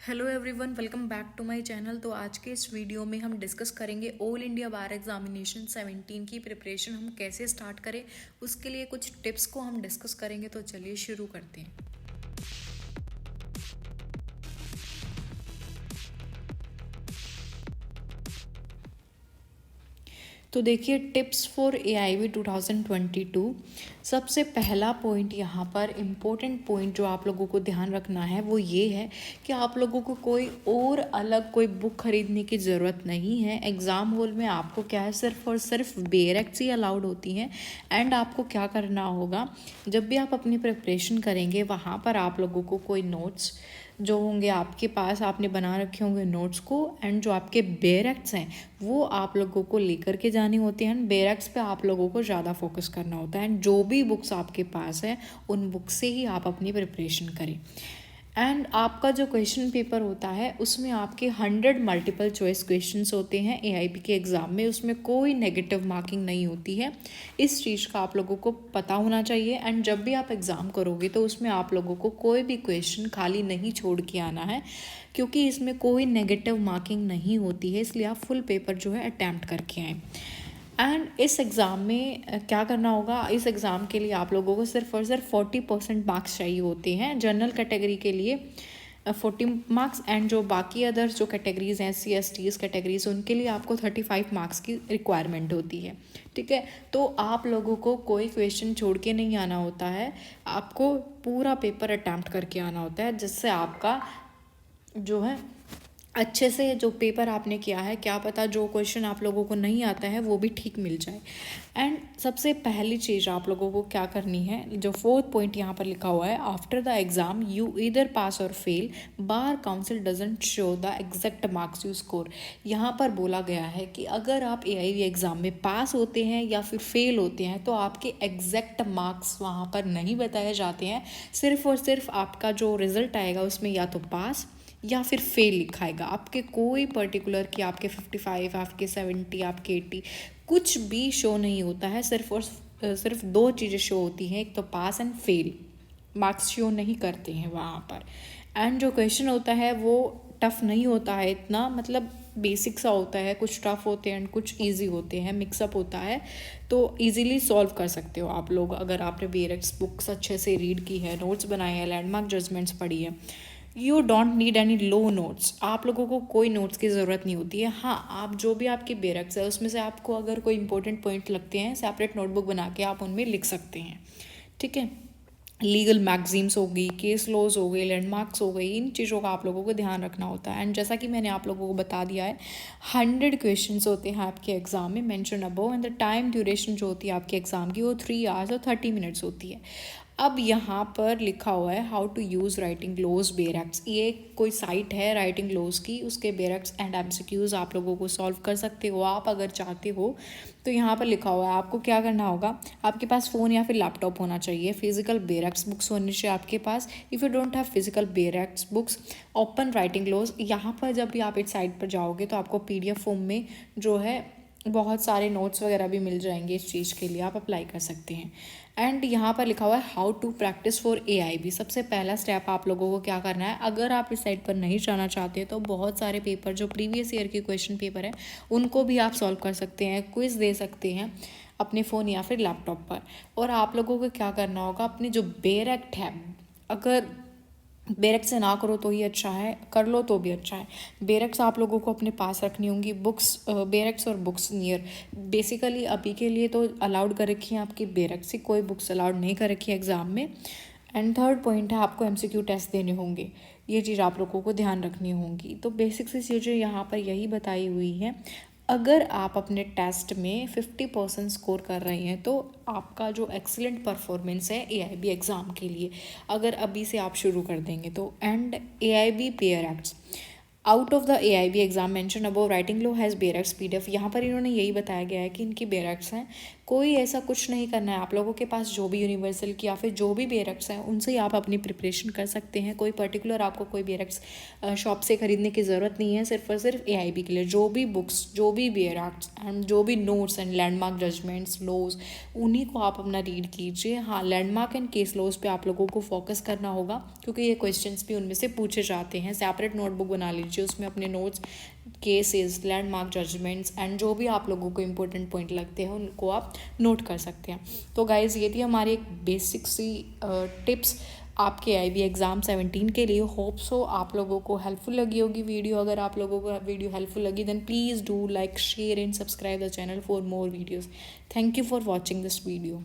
Hello everyone, welcome back to my channel. तो आज के इस वीडियो में हम डिस्कस करेंगे ऑल इंडिया बार एग्जामिनेशन 17 की प्रिपरेशन हम कैसे स्टार्ट करें। उसके लिए कुछ टिप्स को हम डिस्कस करेंगे। तो चलिए शुरू करते हैं। तो देखिए, टिप्स फॉर AIB 2022। सबसे पहला पॉइंट यहाँ पर इम्पोर्टेंट पॉइंट जो आप लोगों को ध्यान रखना है वो ये है कि आप लोगों को कोई और अलग कोई बुक खरीदने की ज़रूरत नहीं है। एग्ज़ाम हॉल में आपको क्या है, सिर्फ और सिर्फ बेयरएक्ट्स ही अलाउड होती हैं। एंड आपको क्या करना होगा, जब भी आप अपनी प्रिपरेशन करेंगे वहाँ पर आप लोगों को कोई नोट्स जो होंगे आपके पास, आपने बना रखे होंगे नोट्स को, एंड जो आपके बेयरएक्ट्स हैं वो आप लोगों को लेकर के जानी होती हैं। बेयरएक्ट्स पे आप लोगों को ज़्यादा फोकस करना होता है। एंड जो भी बुक्स आपके पास है उन बुक्स से ही आप अपनी प्रिपरेशन करें। एंड आपका जो क्वेश्चन पेपर होता है उसमें आपके 100 मल्टीपल चॉइस क्वेश्चंस होते हैं AIB के एग्ज़ाम में। उसमें कोई नेगेटिव मार्किंग नहीं होती है। इस चीज़ का आप लोगों को पता होना चाहिए। एंड जब भी आप एग्ज़ाम करोगे तो उसमें आप लोगों को कोई भी क्वेश्चन खाली नहीं छोड़ के आना है, क्योंकि इसमें कोई नेगेटिव मार्किंग नहीं होती है। इसलिए आप फुल पेपर जो है अटैम्प्ट करके आएँ। एंड इस एग्ज़ाम में क्या करना होगा, इस एग्ज़ाम के लिए आप लोगों को सिर्फ और सिर्फ 40% मार्क्स चाहिए होते हैं। जनरल कैटेगरी के लिए 40 मार्क्स, एंड जो बाकी अदर्स जो कैटेगरीज हैं SC ST कैटेगरीज, उनके लिए आपको 35 मार्क्स की रिक्वायरमेंट होती है। ठीक है, तो आप लोगों को कोई क्वेश्चन छोड़ के नहीं आना होता है। आपको पूरा पेपर अटैम्प्ट करके आना होता है, जिससे आपका जो है अच्छे से जो पेपर आपने किया है, क्या पता जो क्वेश्चन आप लोगों को नहीं आता है वो भी ठीक मिल जाए। एंड सबसे पहली चीज़ आप लोगों को क्या करनी है, जो 4th पॉइंट यहाँ पर लिखा हुआ है, after the exam you either pass और fail, bar council doesn't show the exact marks you score. यहाँ पर बोला गया है कि अगर आप AIB एग्ज़ाम में पास होते हैं या फिर फेल होते हैं तो आपके एग्जैक्ट मार्क्स वहाँ पर नहीं बताए जाते हैं। सिर्फ और सिर्फ आपका जो रिज़ल्ट आएगा उसमें या तो पास या फिर फेल लिखाएगा। आपके कोई पर्टिकुलर कि आपके 55, आपके 70, आपके 80 कुछ भी शो नहीं होता है। सिर्फ और सिर्फ दो चीज़ें शो होती हैं, एक तो पास एंड फेल। मार्क्स शो नहीं करते हैं वहाँ पर। एंड जो क्वेश्चन होता है वो टफ़ नहीं होता है इतना, मतलब बेसिक सा होता है। कुछ टफ़ होते हैं एंड कुछ इजी होते हैं, मिक्सअप होता है। तो इजीली सॉल्व कर सकते हो आप लोग, अगर आपने बेयरएक्ट्स बुक्स अच्छे से रीड की है, नोट्स बनाए हैं, लैंडमार्क जजमेंट्स पढ़ी है। You don't need any low notes. आप लोगों को कोई नोट्स की ज़रूरत नहीं होती है। हाँ, आप जो भी आपकी बेयरएक्ट्स है उसमें से आपको अगर कोई इंपॉर्टेंट पॉइंट लगते हैं, सेपरेट नोटबुक बना के आप उनमें लिख सकते हैं। ठीक है, लीगल मैगजीम्स हो गई, केस लॉज हो गए, लैंडमार्क्स हो गई, इन चीज़ों का आप लोगों को ध्यान रखना होता है। एंड जैसा कि मैंने आप लोगों को बता दिया है, 100 क्वेश्चंस होते हैं आपके एग्जाम में mention above. And the time duration जो होती है आपके एग्जाम की वो 3 आवर्स और 30 मिनट्स होती है। अब यहाँ पर लिखा हुआ है how to use writing laws bare acts. ये कोई साइट है राइटिंग लॉज की, उसके बेयरएक्ट्स एंड MCQs आप लोगों को सॉल्व कर सकते हो आप अगर चाहते हो। तो यहाँ पर लिखा हुआ है आपको क्या करना होगा, आपके पास फ़ोन या फिर लैपटॉप होना चाहिए, फिजिकल बेयरएक्ट्स बुक्स होनी चाहिए आपके पास। If you don't have physical bare acts books, open writing laws. यहाँ पर जब भी आप इस साइट पर जाओगे तो आपको PDF फॉर्म में जो है बहुत सारे नोट्स वगैरह भी मिल जाएंगे। इस चीज़ के लिए आप अप्लाई कर सकते हैं। एंड यहाँ पर लिखा हुआ है how to practise for AIB। सबसे पहला स्टेप आप लोगों को क्या करना है, अगर आप इस साइट पर नहीं जाना चाहते तो बहुत सारे पेपर जो प्रीवियस ईयर के क्वेश्चन पेपर है उनको भी आप सॉल्व कर सकते हैं, क्विज़ दे सकते हैं अपने फ़ोन या फिर लैपटॉप पर। और आप लोगों को क्या करना होगा, अपनी जो बेयरएक्ट है, अगर बेयरएक्ट से ना करो तो ही अच्छा है, कर लो तो भी अच्छा है। बेयरएक्ट्स आप लोगों को अपने पास रखनी होंगी, बुक्स बेयरएक्ट्स और बुक्स नियर। बेसिकली अभी के लिए तो अलाउड कर रखी है आपकी बेयरएक्ट्स ही, कोई बुक्स अलाउड नहीं कर रखी है एग्ज़ाम में। एंड 3rd पॉइंट है आपको MCQ टेस्ट देने होंगे। ये चीज़ आप लोगों को ध्यान रखनी होंगी। तो बेसिक सी चीज़ें यहाँ पर यही बताई हुई हैं। अगर आप अपने टेस्ट में 50% स्कोर कर रहे हैं तो आपका जो एक्सीलेंट परफॉर्मेंस है AIB एग्ज़ाम के लिए, अगर अभी से आप शुरू कर देंगे तो। And AIB bare acts out of the AIB exam mention above writing law has bare acts PDF। यहाँ पर इन्होंने यही बताया गया है कि इनकी बेयरएक्ट्स हैं कोई ऐसा कुछ नहीं करना है। आप लोगों के पास जो भी यूनिवर्सल की या फिर जो भी बेयरक्स हैं उनसे ही आप अपनी प्रिपरेशन कर सकते हैं। कोई पर्टिकुलर आपको कोई बेयरक्स शॉप से ख़रीदने की ज़रूरत नहीं है। सिर्फ और सिर्फ AIB के लिए जो भी बुक्स, जो भी बेयरक्स एंड जो भी notes and landmark judgements laws, उन्हीं को आप अपना रीड कीजिए। हाँ, लैंडमार्क एंड केस लॉज पे आप लोगों को फोकस करना होगा क्योंकि ये क्वेश्चंस भी उनमें से पूछे जाते हैं। सेपरेट नोटबुक बना लीजिए, उसमें अपने notes, cases, landmark judgments and जो भी आप लोगों को इंपॉर्टेंट पॉइंट लगते हैं उनको आप नोट कर सकते हैं। तो गाइज़ ये थी हमारी एक बेसिक सी टिप्स आपके IB एग्ज़ाम 17 के लिए। होप सो आप लोगों को हेल्पफुल लगी होगी वीडियो। अगर आप लोगों को वीडियो हेल्पफुल लगी then please do like, share and subscribe the channel for more videos. Thank you for watching this video.